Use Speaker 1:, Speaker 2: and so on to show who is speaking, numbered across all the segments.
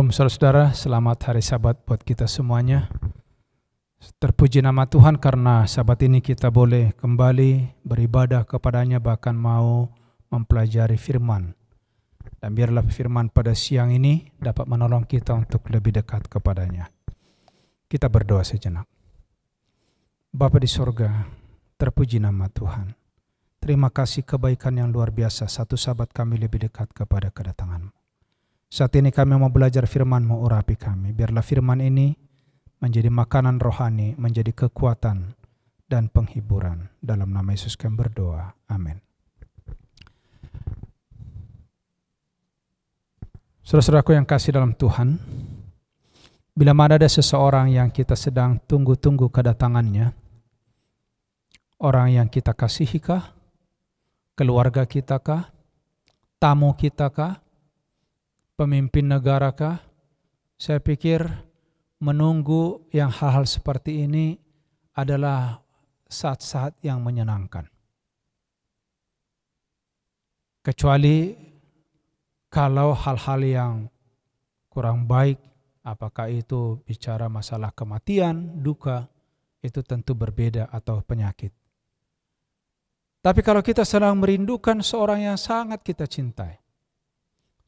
Speaker 1: Shalom saudara-saudara, selamat hari Sabat buat kita semuanya. Terpuji nama Tuhan karena Sabat ini kita boleh kembali beribadah kepadanya, bahkan mau mempelajari firman. Dan biarlah firman pada siang ini dapat menolong kita untuk lebih dekat kepadanya. Kita berdoa sejenak. Bapa di sorga, terpuji nama Tuhan. Terima kasih kebaikan yang luar biasa, satu Sabat kami lebih dekat kepada kedatangan-Mu. Saat ini kami mau belajar firman-Mu, urapi kami. Biarlah firman ini menjadi makanan rohani, menjadi kekuatan dan penghiburan. Dalam nama Yesus kami berdoa. Amin. Saudara-saudaraku yang kasih dalam Tuhan, bila mana ada seseorang yang kita sedang tunggu-tunggu kedatangannya, orang yang kita kasihi kah? Keluarga kita kah? Tamu kita kah? Pemimpin negara kah? Saya pikir menunggu yang hal-hal seperti ini adalah saat-saat yang menyenangkan. Kecuali kalau hal-hal yang kurang baik, apakah itu bicara masalah kematian, duka, itu tentu berbeda, atau penyakit. Tapi kalau kita sedang merindukan seorang yang sangat kita cintai.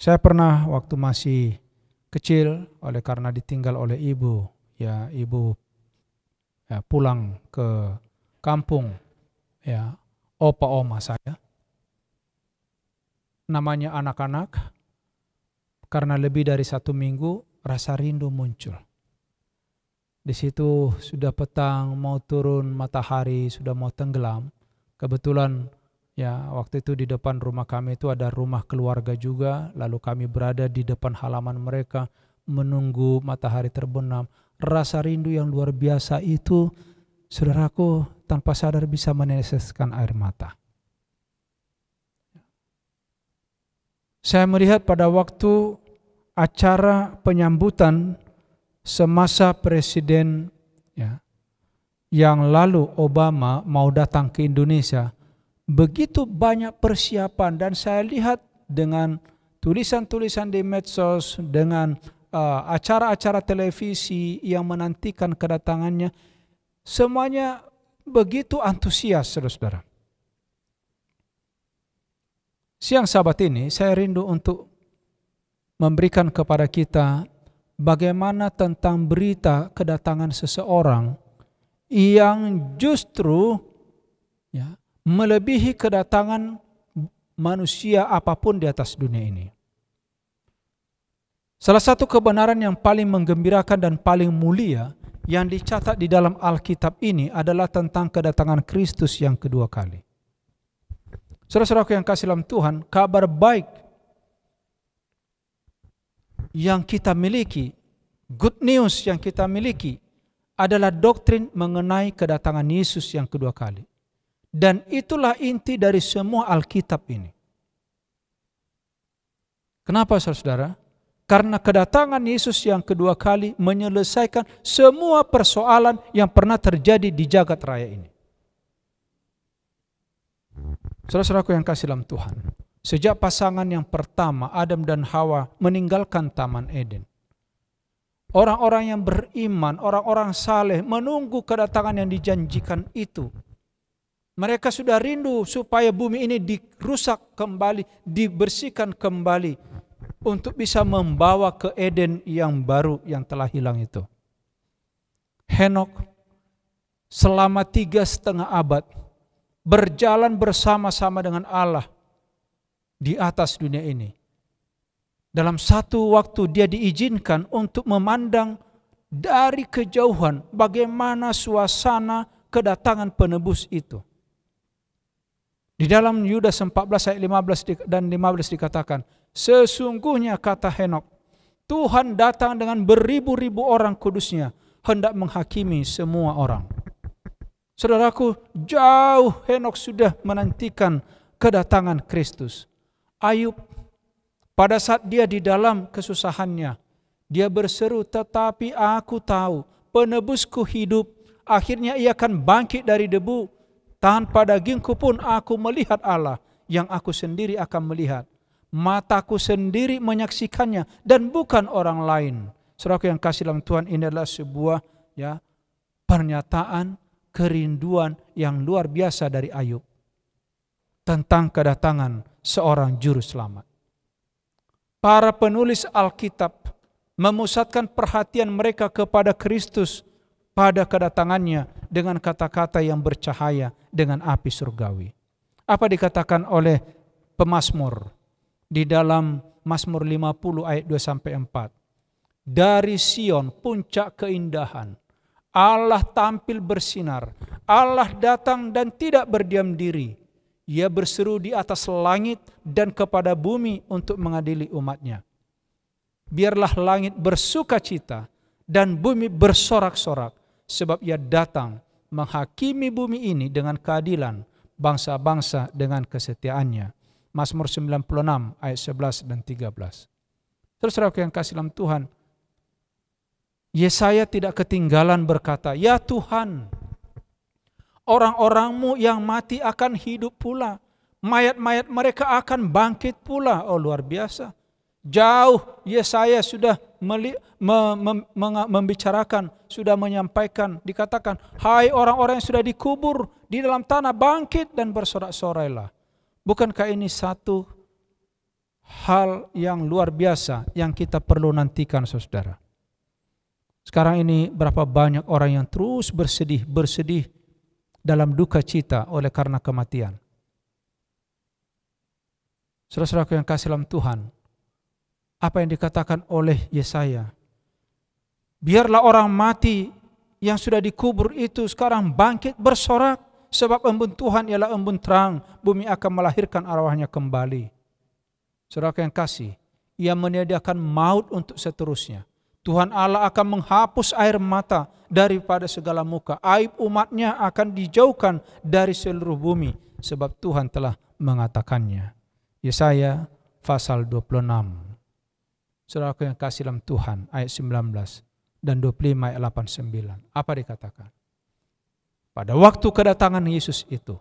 Speaker 1: Saya pernah waktu masih kecil, oleh karena ditinggal oleh ibu pulang ke kampung, opa oma saya. Namanya anak-anak, karena lebih dari 1 minggu rasa rindu muncul. Di situ sudah petang, mau turun matahari, sudah mau tenggelam. Kebetulan waktu itu di depan rumah kami itu ada rumah keluarga juga, lalu kami berada di depan halaman mereka menunggu matahari terbenam. Rasa rindu yang luar biasa itu, saudaraku, tanpa sadar bisa meneteskan air mata. Saya melihat pada waktu acara penyambutan semasa Presiden yang lalu Obama mau datang ke Indonesia, begitu banyak persiapan, dan saya lihat dengan tulisan-tulisan di medsos, dengan acara-acara televisi yang menantikan kedatangannya, semuanya begitu antusias, saudara-saudara. Siang Sabat ini saya rindu untuk memberikan kepada kita bagaimana tentang berita kedatangan seseorang yang justru melebihi kedatangan manusia apapun di atas dunia ini. Salah satu kebenaran yang paling menggembirakan dan paling mulia yang dicatat di dalam Alkitab ini adalah tentang kedatangan Kristus yang kedua kali. Saudara-saudaraku yang kasih dalam Tuhan, kabar baik yang kita miliki, good news yang kita miliki adalah doktrin mengenai kedatangan Yesus yang kedua kali. Dan itulah inti dari semua Alkitab ini. Kenapa saudara? Karena kedatangan Yesus yang kedua kali menyelesaikan semua persoalan yang pernah terjadi di jagat raya ini. Saudara-saudaraku yang kasih dalam Tuhan, sejak pasangan yang pertama Adam dan Hawa meninggalkan Taman Eden, orang-orang yang beriman, orang-orang saleh menunggu kedatangan yang dijanjikan itu. Mereka sudah rindu supaya bumi ini dirusak kembali, dibersihkan kembali untuk bisa membawa ke Eden yang baru yang telah hilang itu. Henokh selama 3,5 abad berjalan bersama-sama dengan Allah di atas dunia ini. Dalam satu waktu dia diizinkan untuk memandang dari kejauhan bagaimana suasana kedatangan penebus itu. Di dalam Yudas 14 ayat 15 dan 15 dikatakan, sesungguhnya kata Henokh, Tuhan datang dengan beribu-ribu orang kudusnya, hendak menghakimi semua orang. Saudaraku, jauh Henokh sudah menantikan kedatangan Kristus. Ayub, pada saat dia di dalam kesusahannya, dia berseru, tetapi aku tahu penebusku hidup, akhirnya ia akan bangkit dari debu. Tanpa dagingku pun aku melihat Allah, yang aku sendiri akan melihat. Mataku sendiri menyaksikannya dan bukan orang lain. Saudaraku yang kasih dalam Tuhan, ini adalah sebuah pernyataan kerinduan yang luar biasa dari Ayub tentang kedatangan seorang juru selamat. Para penulis Alkitab memusatkan perhatian mereka kepada Kristus pada kedatangannya dengan kata-kata yang bercahaya dengan api surgawi. Apa dikatakan oleh pemazmur di dalam Mazmur 50 ayat 2-4? Dari Sion puncak keindahan, Allah tampil bersinar, Allah datang dan tidak berdiam diri. Ia berseru di atas langit dan kepada bumi untuk mengadili umatnya. Biarlah langit bersukacita dan bumi bersorak-sorak, sebab ia datang menghakimi bumi ini dengan keadilan, bangsa-bangsa dengan kesetiaannya. Mazmur 96 ayat 11 dan 13. Terus saudara yang kasih dalam Tuhan, Yesaya tidak ketinggalan berkata, ya Tuhan, orang-orang-Mu yang mati akan hidup pula, mayat-mayat mereka akan bangkit pula. Oh, luar biasa. Jauh Yesaya sudah membicarakan, sudah menyampaikan, dikatakan, hai orang-orang yang sudah dikubur di dalam tanah, bangkit dan bersorak-sorailah. Bukankah ini satu hal yang luar biasa yang kita perlu nantikan, saudara? Sekarang ini berapa banyak orang yang terus bersedih dalam duka cita oleh karena kematian. Saudara-saudaraku yang kasih dalam Tuhan, apa yang dikatakan oleh Yesaya, biarlah orang mati yang sudah dikubur itu sekarang bangkit bersorak, sebab embun Tuhan ialah embun terang, bumi akan melahirkan arwahnya kembali. Saudara yang kasih, Ia menyediakan maut untuk seterusnya. Tuhan Allah akan menghapus air mata daripada segala muka. Aib umatnya akan dijauhkan dari seluruh bumi, sebab Tuhan telah mengatakannya. Yesaya pasal 26. Saudara yang kasih dalam Tuhan, ayat 19 dan 25 ayat 89. Apa dikatakan? Pada waktu kedatangan Yesus itu,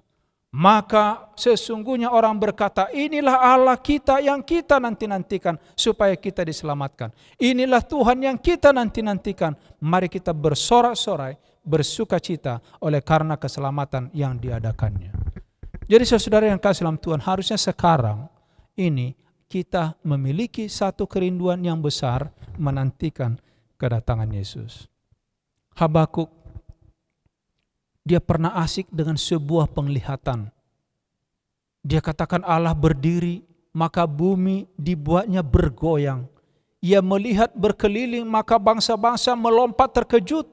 Speaker 1: maka sesungguhnya orang berkata, inilah Allah kita yang kita nanti-nantikan supaya kita diselamatkan. Inilah Tuhan yang kita nanti-nantikan. Mari kita bersorak-sorai, bersukacita oleh karena keselamatan yang diadakannya. Jadi saudara yang kasih dalam Tuhan, harusnya sekarang ini kita memiliki satu kerinduan yang besar menantikan kedatangan Yesus. Habakuk, dia pernah asik dengan sebuah penglihatan. Dia katakan Allah berdiri, maka bumi dibuatnya bergoyang. Ia melihat berkeliling, maka bangsa-bangsa melompat terkejut.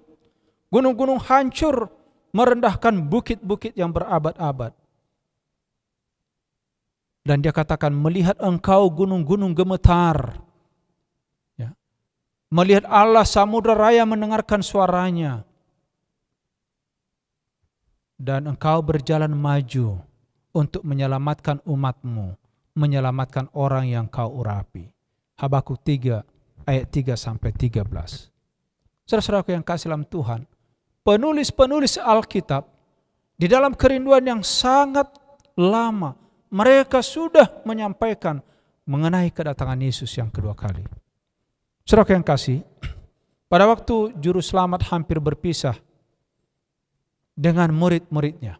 Speaker 1: Gunung-gunung hancur, merendahkan bukit-bukit yang berabad-abad. Dan dia katakan, melihat engkau gunung-gunung gemetar. Ya. Melihat Allah samudra raya mendengarkan suaranya. Dan engkau berjalan maju untuk menyelamatkan umatmu, menyelamatkan orang yang kau urapi. Habakuk 3 ayat 3-13. Saudara-saudaraku yang kasih dalam Tuhan, penulis-penulis Alkitab di dalam kerinduan yang sangat lama, mereka sudah menyampaikan mengenai kedatangan Yesus yang kedua kali. Saudara yang kasih, pada waktu juru selamat hampir berpisah dengan murid-muridnya,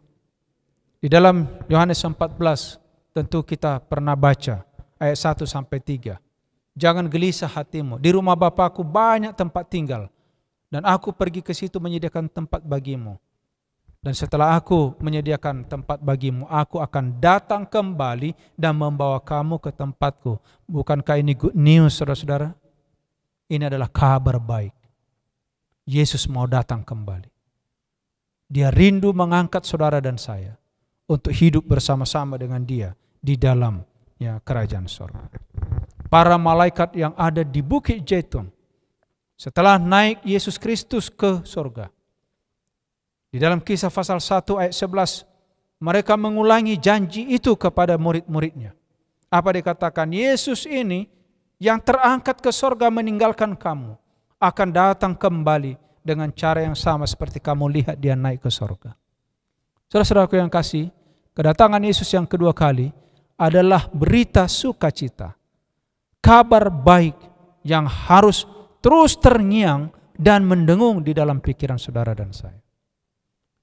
Speaker 1: di dalam Yohanes 14 tentu kita pernah baca ayat 1-3. Jangan gelisah hatimu, di rumah Bapakku banyak tempat tinggal, dan aku pergi ke situ menyediakan tempat bagimu. Dan setelah aku menyediakan tempat bagimu, aku akan datang kembali dan membawa kamu ke tempatku. Bukankah ini good news, saudara-saudara? Ini adalah kabar baik. Yesus mau datang kembali. Dia rindu mengangkat saudara dan saya untuk hidup bersama-sama dengan dia di dalam kerajaan surga. Para malaikat yang ada di Bukit Zaitun, setelah naik Yesus Kristus ke surga, di dalam Kisah pasal 1 ayat 11, mereka mengulangi janji itu kepada murid-muridnya. Apa dikatakan? Yesus ini yang terangkat ke surga meninggalkan kamu, akan datang kembali dengan cara yang sama seperti kamu lihat dia naik ke surga. Saudara-saudaraku yang kasih, kedatangan Yesus yang kedua kali adalah berita sukacita, kabar baik yang harus terus terngiang dan mendengung di dalam pikiran saudara dan saya.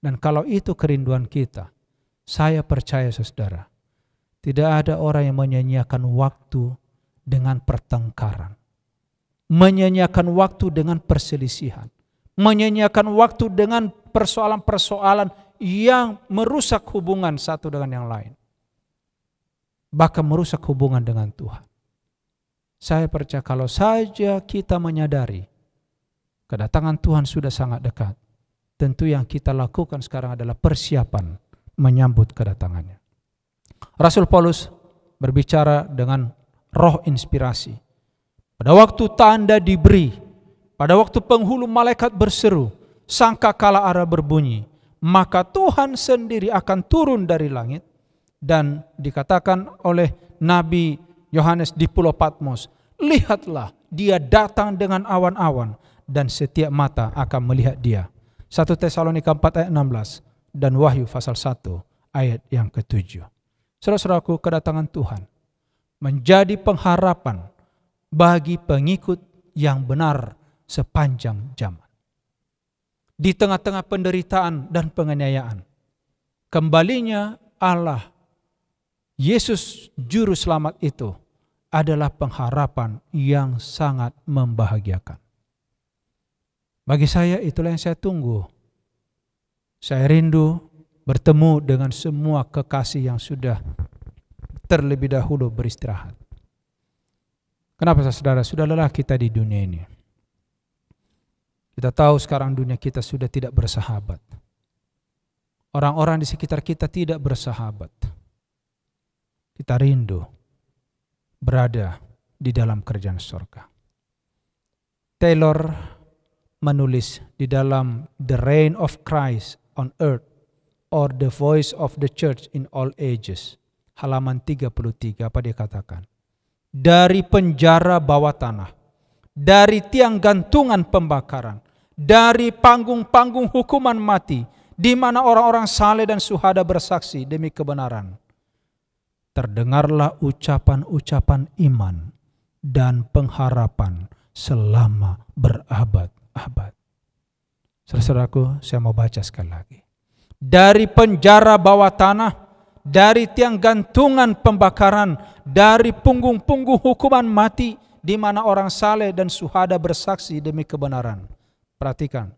Speaker 1: Dan kalau itu kerinduan kita, saya percaya saudara, tidak ada orang yang menyanyiakan waktu dengan pertengkaran, menyanyiakan waktu dengan perselisihan, menyanyiakan waktu dengan persoalan-persoalan yang merusak hubungan satu dengan yang lain, bahkan merusak hubungan dengan Tuhan. Saya percaya kalau saja kita menyadari kedatangan Tuhan sudah sangat dekat, tentu yang kita lakukan sekarang adalah persiapan menyambut kedatangannya. Rasul Paulus berbicara dengan roh inspirasi. Pada waktu tanda diberi, pada waktu penghulu malaikat berseru, sangkakala ara berbunyi, maka Tuhan sendiri akan turun dari langit. Dan dikatakan oleh Nabi Yohanes di Pulau Patmos, lihatlah dia datang dengan awan-awan dan setiap mata akan melihat dia. 1 Tesalonika 4 ayat 16 dan Wahyu pasal 1 ayat yang ke-7. Saudara-saudaraku, kedatangan Tuhan menjadi pengharapan bagi pengikut yang benar sepanjang zaman. Di tengah-tengah penderitaan dan penganiayaan, kembalinya Allah, Yesus Juru Selamat itu adalah pengharapan yang sangat membahagiakan. Bagi saya itulah yang saya tunggu. Saya rindu bertemu dengan semua kekasih yang sudah terlebih dahulu beristirahat. Kenapa saudara? Sudah lelah kita di dunia ini. Kita tahu sekarang dunia kita sudah tidak bersahabat. Orang-orang di sekitar kita tidak bersahabat. Kita rindu berada di dalam kerajaan surga. Taylor menulis di dalam The Reign of Christ on Earth or The Voice of the Church in All Ages, halaman 33, apa dia katakan? Dari penjara bawah tanah, dari tiang gantungan pembakaran, dari panggung-panggung hukuman mati, di mana orang-orang saleh dan syuhada bersaksi demi kebenaran, terdengarlah ucapan-ucapan iman dan pengharapan selama berabad-abad. Saudaraku, saya mau baca sekali lagi. Dari penjara bawah tanah, dari tiang gantungan pembakaran, dari punggung-punggung hukuman mati, di mana orang saleh dan syuhada bersaksi demi kebenaran. Perhatikan,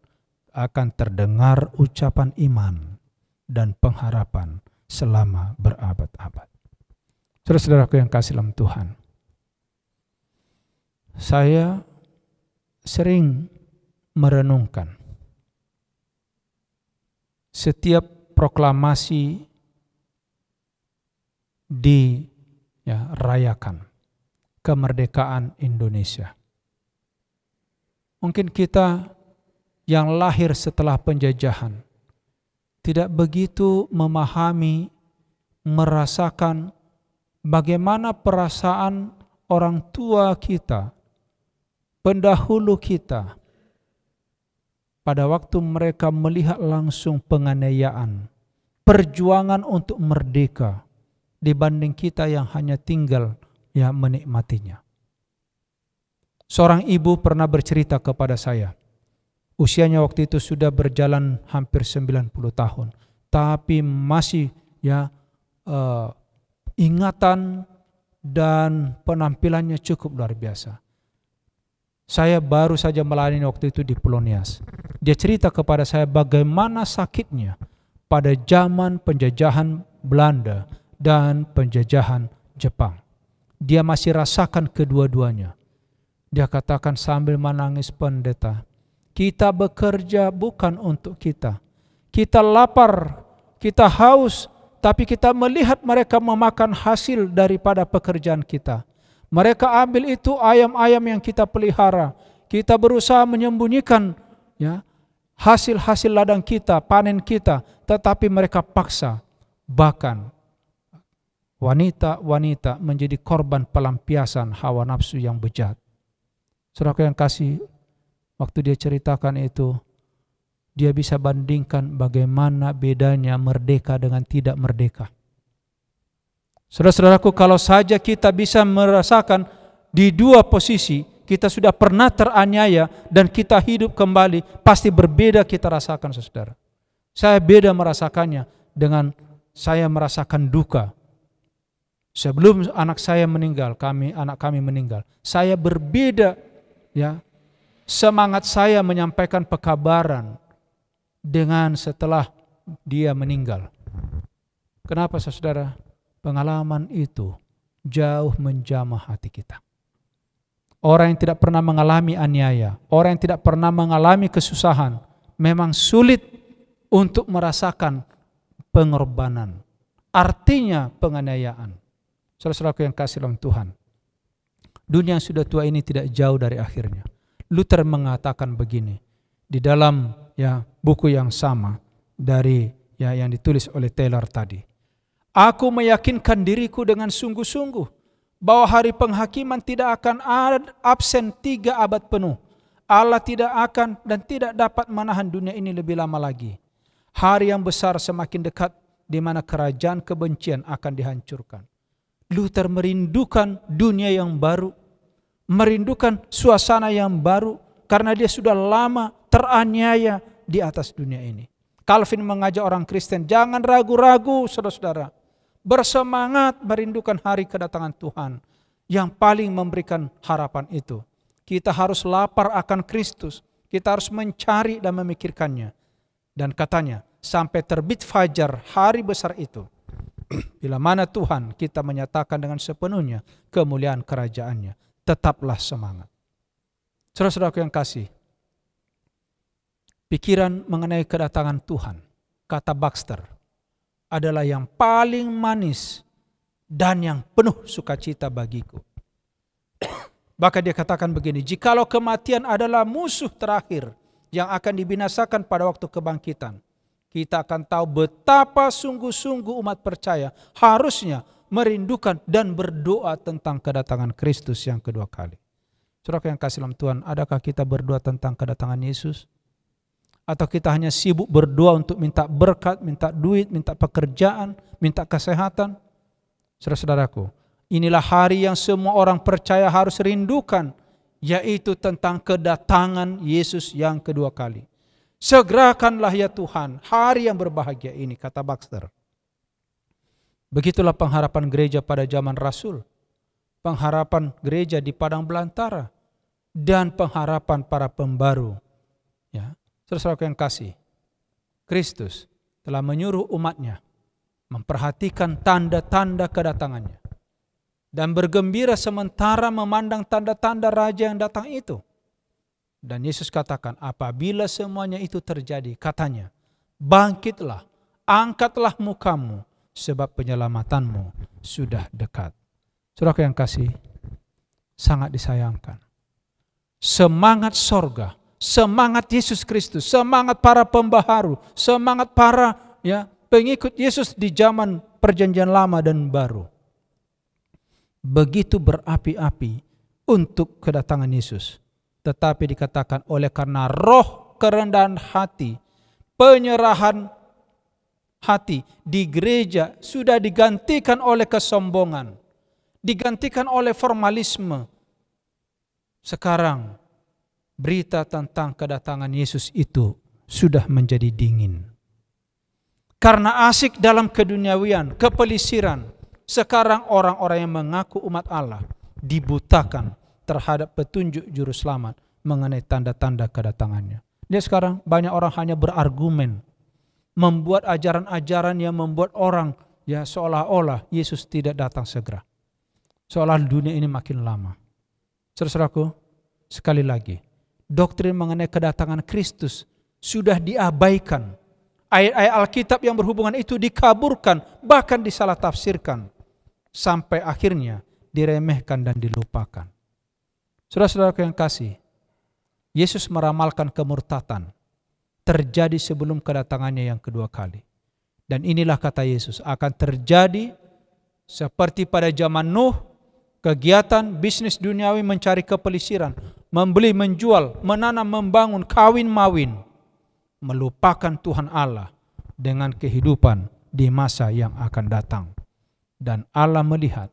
Speaker 1: akan terdengar ucapan iman dan pengharapan selama berabad-abad. Saudara-saudaraku yang kasih dalam Tuhan, saya sering merenungkan setiap proklamasi dirayakan kemerdekaan Indonesia. Mungkin kita yang lahir setelah penjajahan tidak begitu memahami, merasakan bagaimana perasaan orang tua kita, pendahulu kita, pada waktu mereka melihat langsung penganiayaan, perjuangan untuk merdeka, dibanding kita yang hanya tinggal menikmatinya. Seorang ibu pernah bercerita kepada saya, usianya waktu itu sudah berjalan hampir 90 tahun, tapi masih ingatan dan penampilannya cukup luar biasa. Saya baru saja melayani waktu itu di Pulau Nias. Dia cerita kepada saya bagaimana sakitnya pada zaman penjajahan Belanda dan penjajahan Jepang. Dia masih rasakan kedua-duanya. Dia katakan sambil menangis, pendeta, kita bekerja bukan untuk kita. Kita lapar, kita haus, tapi kita melihat mereka memakan hasil daripada pekerjaan kita. Mereka ambil itu ayam-ayam yang kita pelihara. Kita berusaha menyembunyikan hasil-hasil ladang kita, panen kita, tetapi mereka paksa. Bahkan wanita-wanita menjadi korban pelampiasan hawa nafsu yang bejat. Saudaraku yang kasih, waktu dia ceritakan itu, dia bisa bandingkan bagaimana bedanya merdeka dengan tidak merdeka. Saudara-saudaraku, kalau saja kita bisa merasakan di dua posisi, kita sudah pernah teraniaya dan kita hidup kembali, pasti berbeda kita rasakan, saudara. Saya beda merasakannya dengan saya merasakan duka. Sebelum anak saya meninggal, anak kami meninggal, saya berbeda, ya. Semangat saya menyampaikan pekabaran dengan setelah dia meninggal. Kenapa, saudara? Pengalaman itu jauh menjamah hati kita. Orang yang tidak pernah mengalami aniaya, orang yang tidak pernah mengalami kesusahan, memang sulit untuk merasakan pengorbanan. Artinya penganiayaan. Saudara-saudaraku yang kasih dalam Tuhan, dunia yang sudah tua ini tidak jauh dari akhirnya. Luther mengatakan begini di dalam buku yang sama dari yang ditulis oleh Taylor tadi. Aku meyakinkan diriku dengan sungguh-sungguh bahwa hari penghakiman tidak akan absen 3 abad penuh. Allah tidak akan dan tidak dapat menahan dunia ini lebih lama lagi. Hari yang besar semakin dekat di mana kerajaan kebencian akan dihancurkan. Luther merindukan dunia yang baru, merindukan suasana yang baru karena dia sudah lama teraniaya di atas dunia ini. Calvin mengajak orang Kristen, jangan ragu-ragu, saudara-saudara. Bersemangat merindukan hari kedatangan Tuhan yang paling memberikan harapan itu. Kita harus lapar akan Kristus. Kita harus mencari dan memikirkannya. Dan katanya, sampai terbit fajar hari besar itu, bila mana Tuhan kita menyatakan dengan sepenuhnya kemuliaan kerajaannya, tetaplah semangat. Saudara-saudaraku yang kasih, pikiran mengenai kedatangan Tuhan, kata Baxter, adalah yang paling manis dan yang penuh sukacita bagiku. Bahkan dia katakan begini, jikalau kematian adalah musuh terakhir yang akan dibinasakan pada waktu kebangkitan, kita akan tahu betapa sungguh-sungguh umat percaya harusnya merindukan dan berdoa tentang kedatangan Kristus yang kedua kali. Saudara yang kasih dalam Tuhan, adakah kita berdoa tentang kedatangan Yesus? Atau kita hanya sibuk berdoa untuk minta berkat, minta duit, minta pekerjaan, minta kesehatan? Saudara-saudaraku, inilah hari yang semua orang percaya harus rindukan, yaitu tentang kedatangan Yesus yang kedua kali. Segerakanlah ya Tuhan hari yang berbahagia ini, kata Baxter. Begitulah pengharapan gereja pada zaman Rasul, pengharapan gereja di padang belantara, dan pengharapan para pembaru. Ya. Saudara-saudara yang kasih, Kristus telah menyuruh umatnya memperhatikan tanda-tanda kedatangannya dan bergembira sementara memandang tanda-tanda raja yang datang itu. Dan Yesus katakan, apabila semuanya itu terjadi, katanya, bangkitlah, angkatlah mukamu, sebab penyelamatanmu sudah dekat. Saudara yang kasih, sangat disayangkan. Semangat sorga, semangat Yesus Kristus, semangat para pembaharu, semangat para pengikut Yesus di zaman perjanjian lama dan baru, begitu berapi-api untuk kedatangan Yesus. Tetapi dikatakan oleh karena roh kerendahan hati, penyerahan hati di gereja sudah digantikan oleh kesombongan, digantikan oleh formalisme. Sekarang berita tentang kedatangan Yesus itu sudah menjadi dingin. Karena asik dalam keduniawian, kepelisiran, sekarang orang-orang yang mengaku umat Allah dibutakan terhadap petunjuk juru selamat mengenai tanda-tanda kedatangannya. Dia sekarang banyak orang hanya berargumen, membuat ajaran-ajaran yang membuat orang seolah-olah Yesus tidak datang segera. Seolah dunia ini makin lama. Saudaraku, sekali lagi, doktrin mengenai kedatangan Kristus sudah diabaikan. Ayat-ayat Alkitab yang berhubungan itu dikaburkan, bahkan disalah tafsirkan, sampai akhirnya diremehkan dan dilupakan. Saudara-saudaraku yang kasih, Yesus meramalkan kemurtatan terjadi sebelum kedatangannya yang kedua kali. Dan inilah kata Yesus, akan terjadi seperti pada zaman Nuh, kegiatan bisnis duniawi mencari kepelisiran, membeli, menjual, menanam, membangun, kawin, mawin, melupakan Tuhan Allah dengan kehidupan di masa yang akan datang. Dan Allah melihat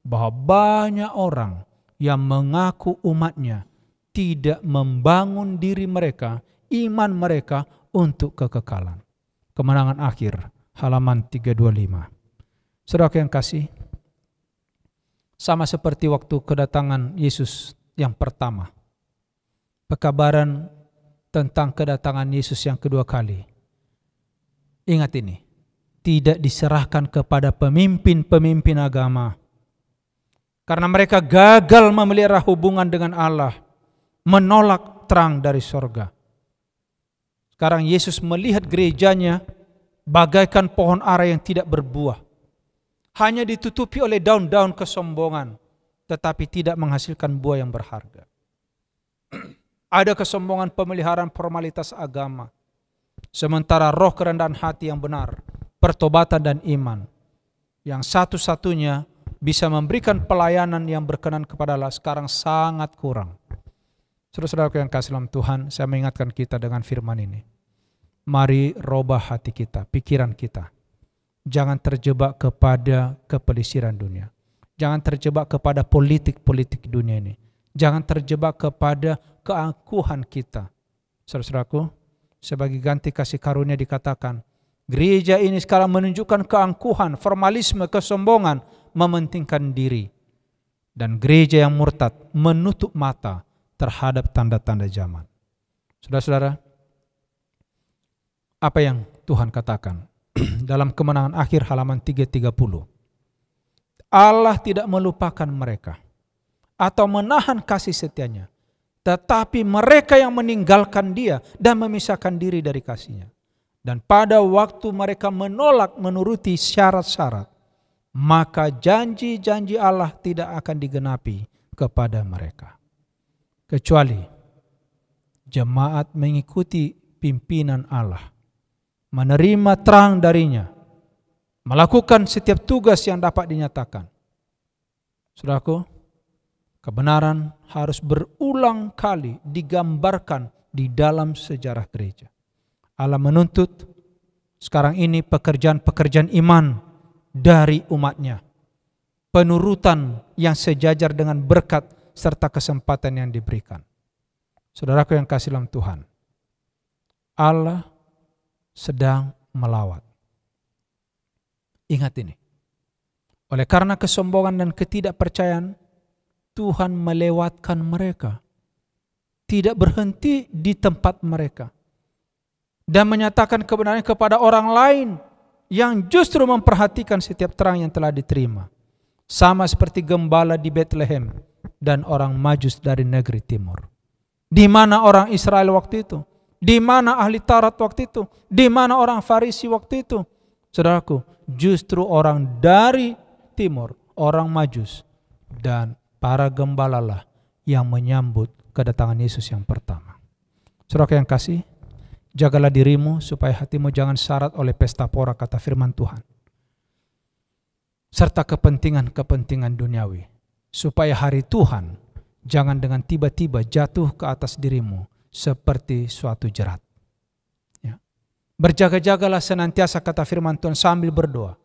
Speaker 1: bahwa banyak orang yang mengaku umatnya tidak membangun diri mereka, iman mereka untuk kekekalan. Kemenangan akhir, halaman 325. Saudara yang kasih, sama seperti waktu kedatangan Yesus yang pertama, pekabaran tentang kedatangan Yesus yang kedua kali. Ingat ini, tidak diserahkan kepada pemimpin-pemimpin agama. Karena mereka gagal memelihara hubungan dengan Allah, menolak terang dari sorga. Sekarang Yesus melihat gerejanya bagaikan pohon ara yang tidak berbuah. Hanya ditutupi oleh daun-daun kesombongan, tetapi tidak menghasilkan buah yang berharga. Ada kesombongan pemeliharaan formalitas agama, sementara roh kerendahan hati yang benar, pertobatan dan iman, yang satu-satunya bisa memberikan pelayanan yang berkenan kepada Allah, sekarang sangat kurang. Saudara-saudara yang kasih dalam Tuhan, saya mengingatkan kita dengan firman ini. Mari robah hati kita, pikiran kita. Jangan terjebak kepada kepelisiran dunia. Jangan terjebak kepada politik-politik dunia ini. Jangan terjebak kepada keangkuhan kita. Saudara-saudaraku, sebagai ganti kasih karunia dikatakan, gereja ini sekarang menunjukkan keangkuhan, formalisme, kesombongan, mementingkan diri. Dan gereja yang murtad menutup mata terhadap tanda-tanda zaman. Saudara-saudara, apa yang Tuhan katakan dalam kemenangan akhir halaman 330? Allah tidak melupakan mereka atau menahan kasih setianya, tetapi mereka yang meninggalkan Dia dan memisahkan diri dari kasih-Nya. Dan pada waktu mereka menolak menuruti syarat-syarat, maka janji-janji Allah tidak akan digenapi kepada mereka. Kecuali jemaat mengikuti pimpinan Allah, menerima terang darinya, melakukan setiap tugas yang dapat dinyatakan. Saudaraku, kebenaran harus berulang kali digambarkan di dalam sejarah gereja. Allah menuntut sekarang ini pekerjaan-pekerjaan iman dari umatnya. Penurutan yang sejajar dengan berkat serta kesempatan yang diberikan. Saudaraku yang kasih dalam Tuhan, Allah sedang melawat. Ingat ini. Oleh karena kesombongan dan ketidakpercayaan, Tuhan melewatkan mereka. Tidak berhenti di tempat mereka. Dan menyatakan kebenaran kepada orang lain yang justru memperhatikan setiap terang yang telah diterima. Sama seperti gembala di Bethlehem dan orang Majus dari negeri timur. Di mana orang Israel waktu itu? Di mana ahli Taurat waktu itu? Di mana orang Farisi waktu itu? Saudaraku, justru orang dari timur, orang Majus dan para gembalalah yang menyambut kedatangan Yesus yang pertama. Saudara yang kasih, jagalah dirimu supaya hatimu jangan syarat oleh pesta pora, kata firman Tuhan, serta kepentingan-kepentingan duniawi, supaya hari Tuhan jangan dengan tiba-tiba jatuh ke atas dirimu seperti suatu jerat. Ya. Berjaga-jagalah senantiasa, kata firman Tuhan, sambil berdoa,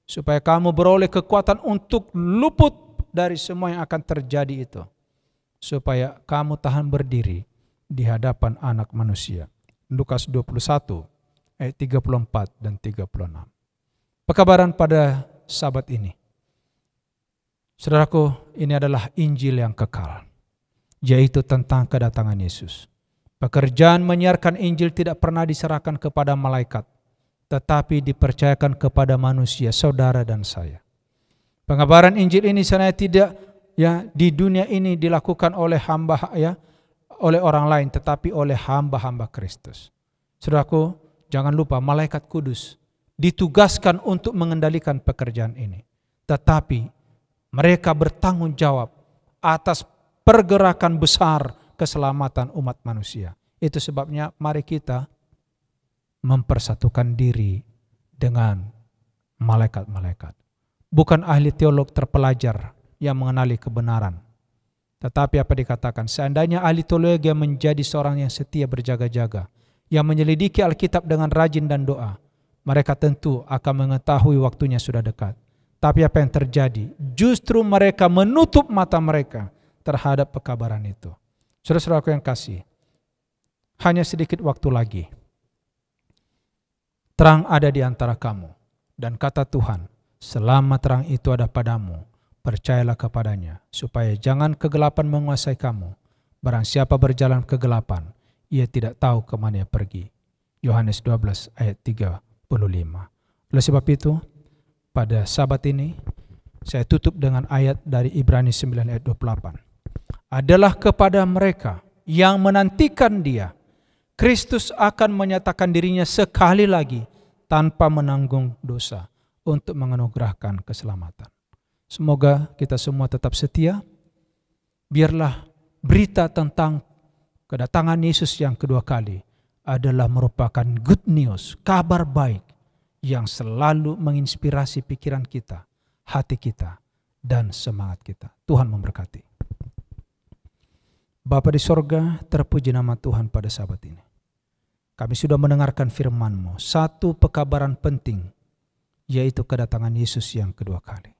Speaker 1: supaya kamu beroleh kekuatan untuk luput dari semua yang akan terjadi itu, supaya kamu tahan berdiri di hadapan Anak Manusia. Lukas 21 ayat 34 dan 36. Pekabaran pada Sabat ini, saudaraku, ini adalah Injil yang kekal, yaitu tentang kedatangan Yesus. Pekerjaan menyiarkan Injil tidak pernah diserahkan kepada malaikat, tetapi dipercayakan kepada manusia, saudara dan saya. Pengabaran Injil ini sebenarnya tidak di dunia ini dilakukan oleh hamba oleh orang lain, tetapi oleh hamba-hamba Kristus. Saudaraku, jangan lupa malaikat kudus ditugaskan untuk mengendalikan pekerjaan ini. Tetapi mereka bertanggung jawab atas pergerakan besar keselamatan umat manusia. Itu sebabnya mari kita mempersatukan diri dengan malaikat-malaikat. Bukan ahli teolog terpelajar yang mengenali kebenaran. Tetapi apa dikatakan? Seandainya ahli teologi menjadi seorang yang setia berjaga-jaga, yang menyelidiki Alkitab dengan rajin dan doa, mereka tentu akan mengetahui waktunya sudah dekat. Tapi apa yang terjadi? Justru mereka menutup mata mereka terhadap pekabaran itu. Saudara-saudaraku yang kasih, hanya sedikit waktu lagi. Terang ada di antara kamu. Dan kata Tuhan, selama terang itu ada padamu, percayalah kepadanya, supaya jangan kegelapan menguasai kamu. Barang siapa berjalan kegelapan, ia tidak tahu kemana ia pergi. Yohanes 12 ayat 35. Oleh sebab itu, pada Sabat ini, saya tutup dengan ayat dari Ibrani 9 ayat 28. Adalah kepada mereka yang menantikan Dia, Kristus akan menyatakan dirinya sekali lagi tanpa menanggung dosa untuk menganugerahkan keselamatan. Semoga kita semua tetap setia. Biarlah berita tentang kedatangan Yesus yang kedua kali adalah merupakan good news, kabar baik yang selalu menginspirasi pikiran kita, hati kita, dan semangat kita. Tuhan memberkati. Bapa di sorga, terpuji nama Tuhan pada Sabat ini. Kami sudah mendengarkan firman-Mu, satu pekabaran penting, yaitu kedatangan Yesus yang kedua kali.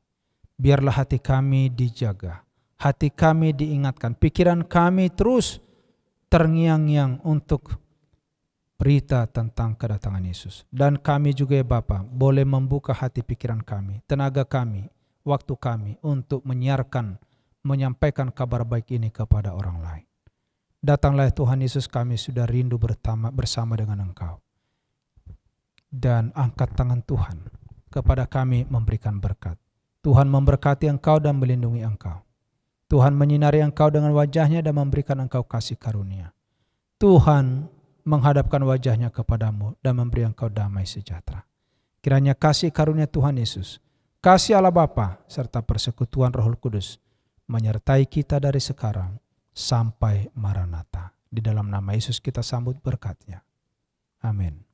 Speaker 1: Biarlah hati kami dijaga, hati kami diingatkan, pikiran kami terus terngiang-ngiang untuk berita tentang kedatangan Yesus. Dan kami juga ya Bapa, boleh membuka hati pikiran kami, tenaga kami, waktu kami untuk menyiarkan, menyampaikan kabar baik ini kepada orang lain. Datanglah Tuhan Yesus, kami sudah rindu bersama dengan Engkau. Dan angkat tangan Tuhan kepada kami memberikan berkat. Tuhan memberkati engkau dan melindungi engkau. Tuhan menyinari engkau dengan wajahnya dan memberikan engkau kasih karunia. Tuhan menghadapkan wajahnya kepadamu dan memberi engkau damai sejahtera. Kiranya kasih karunia Tuhan Yesus, kasih Allah Bapa, serta persekutuan Roh Kudus menyertai kita dari sekarang sampai Maranatha. Di dalam nama Yesus kita sambut berkat-Nya. Amin.